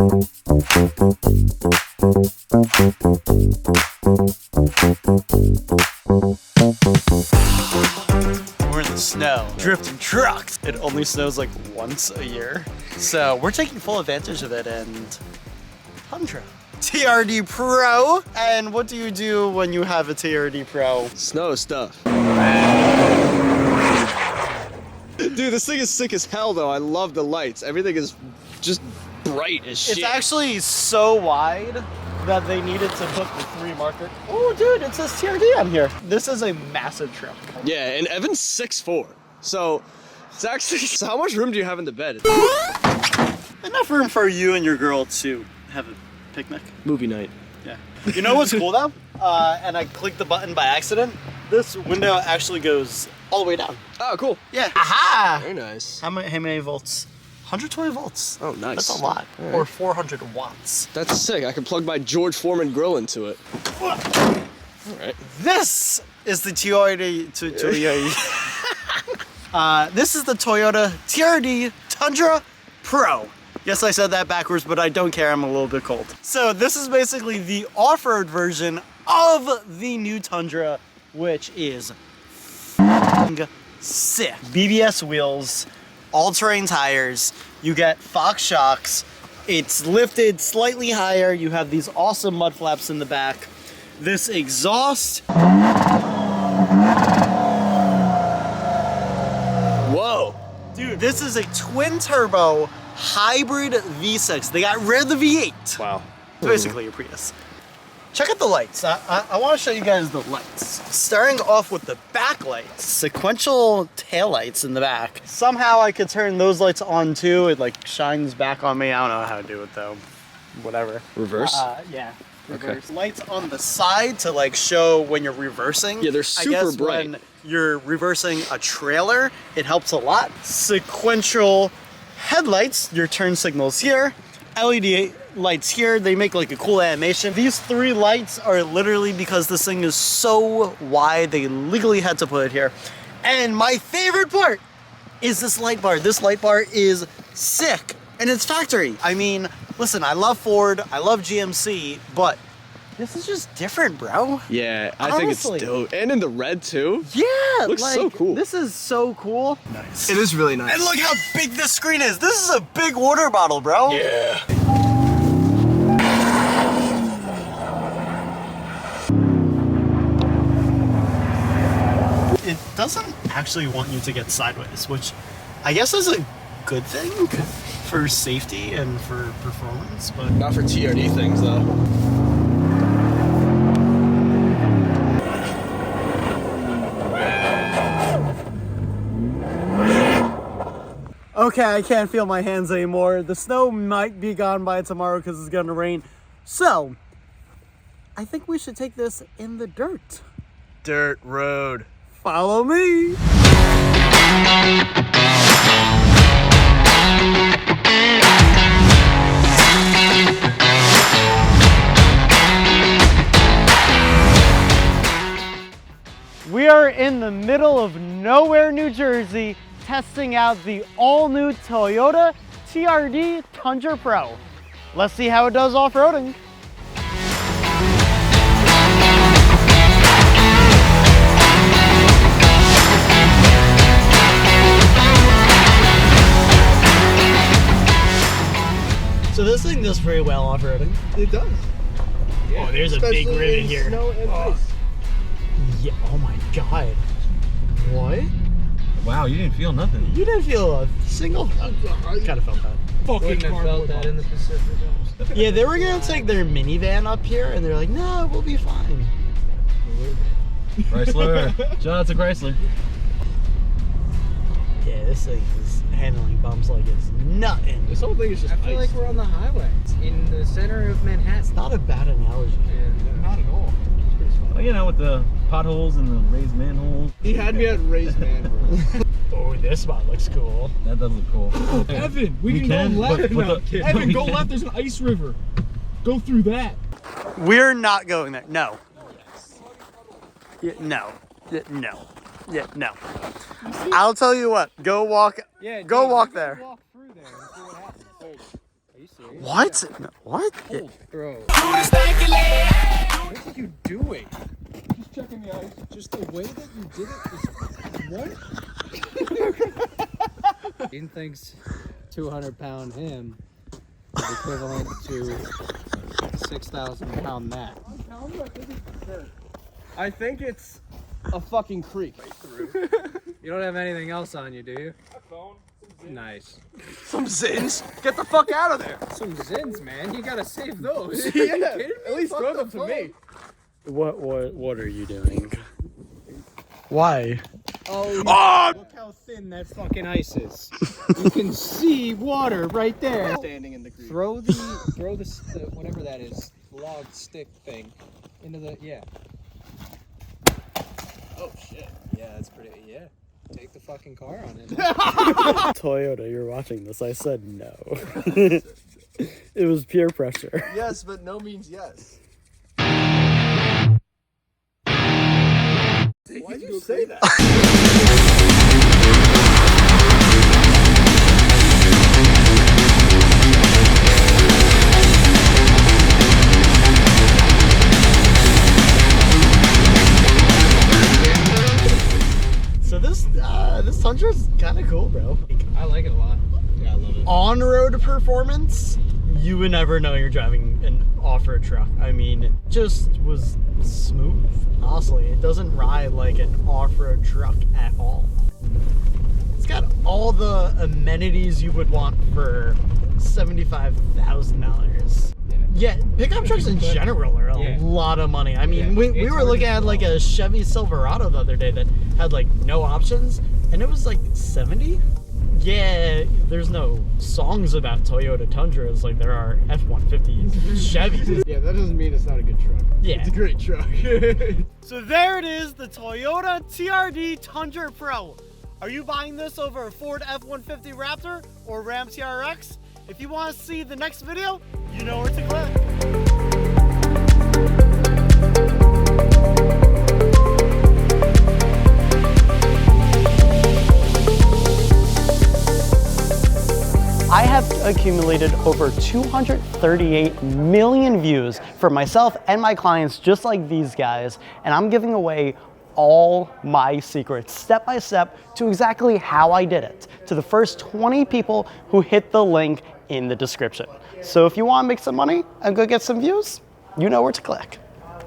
We're in the snow, drifting trucks. It only snows like once a year. So we're taking full advantage of it, and Tundra TRD Pro. And what do you do when you have a TRD Pro? Snow stuff. Dude, this thing is sick as hell though. I love the lights. Everything is just bright as shit. It's actually so wide that they needed to put the 3 marker. Oh dude, it says TRD on here. This is a massive truck. Yeah, and Evan's 6'4". So it's actually, so how much room do you have in the bed? Enough room for you and your girl to have a picnic. Movie night. Yeah. You know what's cool though? And I clicked the button by accident. This window actually goes all the way down. Oh, cool. Yeah. Aha! Very nice. How many volts? 120 volts. Oh, nice. That's a lot. Right. Or 400 watts. That's sick. I can plug my George Foreman grill into it. All right. This is the Toyota. This is the Toyota TRD Tundra Pro. Yes, I said that backwards, but I don't care. I'm a little bit cold. So this is basically the off-road version of the new Tundra, which is sick. BBS wheels, all-terrain tires. You get Fox shocks. It's lifted slightly higher. You have these awesome mud flaps in the back. This exhaust. Whoa. Dude, this is a twin turbo hybrid V6. They got rid of the V8. Wow. It's basically a Prius. Check out the lights. I want to show you guys the lights. Starting off with the back lights, sequential tail lights in the back. Somehow I could turn those lights on too. It like shines back on me. I don't know how to do it though. Whatever. Reverse? Yeah. Reverse. Okay. Lights on the side to like show when you're reversing. Yeah, they're super I guess bright. When you're reversing a trailer, it helps a lot. Sequential headlights, your turn signals here. LED lights here, they make like a cool animation. These 3 lights are literally because this thing is so wide, they legally had to put it here. And my favorite part is this light bar. This light bar is sick, and it's factory. I mean, listen, I love Ford, I love GMC, but this is just different, bro. Yeah, I Honestly. think it's dope. And in the red too. Yeah, Looks like, so cool. This is so cool. Nice. It is really nice. And look how big this screen is. This is a big water bottle, bro. Yeah. It doesn't actually want you to get sideways, which I guess is a good thing for safety and for performance, but Not for TRD things though. okay, I can't feel my hands anymore. The snow might be gone by tomorrow because it's gonna rain. So, I think we should take this in the dirt. Dirt road. Follow me. We are in the middle of nowhere, New Jersey, testing out the all-new Toyota TRD Tundra Pro. Let's see how it does off-roading. So this thing does pretty well off-roading. It does. Yeah, oh, there's a big rivet here. Snow and ice. Yeah, oh my god. What? Wow, you didn't feel nothing. You didn't feel a single... I kind of felt that. Fucking felt that in the Pacific. Yeah, they were gonna take their minivan up here, and they're like, no, we'll be fine. Chrysler. Shout out to Chrysler. Yeah, this thing is handling bumps like it's nothing. This whole thing is just I feel like we're on the highway. It's in the center of Manhattan. It's not a bad analogy. Yeah, not at all. It's pretty small. Well, you know, with the potholes and the raised manholes. He had me at raised manholes. Oh, this spot looks cool. That does look cool. Evan, we can go left. Evan, go left. There's an ice river. Go through that. We're not going there. No. Yeah, no. Yeah, no. Yeah, no. I'll tell you what. Go walk. Yeah, Go dude, walk we can there. Walk through there and see what happens. Are you What? What? Bro. What are you doing? Just checking the ice. Just the way that you did it is what? Dean thinks 200-pound him is equivalent to 6,000-pound Matt. I think it's a fucking creek. You don't have anything else on you, do you? A phone. Nice. Some zins. Get the fuck out of there. Some zins, man. You gotta save those. Yeah, at least throw them to me. What are you doing? Why? Oh, look how thin that fucking ice is. You can see water right there. Standing in the creek. Throw the whatever that is, log stick thing into the Oh shit. Yeah, that's pretty. Yeah, take the fucking car on it. Toyota, you're watching this. I said no. It was peer pressure. Yes, but no means yes. Why'd you say that? So this Tundra's kind of cool, bro. I like it a lot. Yeah, I love it. On-road performance, you would never know you're driving an off-road truck. I mean, it just was smooth. Honestly, it doesn't ride like an off-road truck at all. It's got all the amenities you would want for $75,000. Yeah, pickup trucks in general are a lot of money. I mean, we were looking at like a Chevy Silverado the other day that had like no options, and it was like 70. Yeah, there's no songs about Toyota Tundras like there are F-150s, Chevys. Yeah, that doesn't mean it's not a good truck. Yeah. It's a great truck. So there it is, the Toyota TRD Tundra Pro. Are you buying this over a Ford F-150 Raptor or Ram TRX? If you want to see the next video, you know where to click. I have accumulated over 238 million views for myself and my clients just like these guys, and I'm giving away all my secrets step by step to exactly how I did it to the first 20 people who hit the link in the description. So if you want to make some money and go get some views, you know where to click.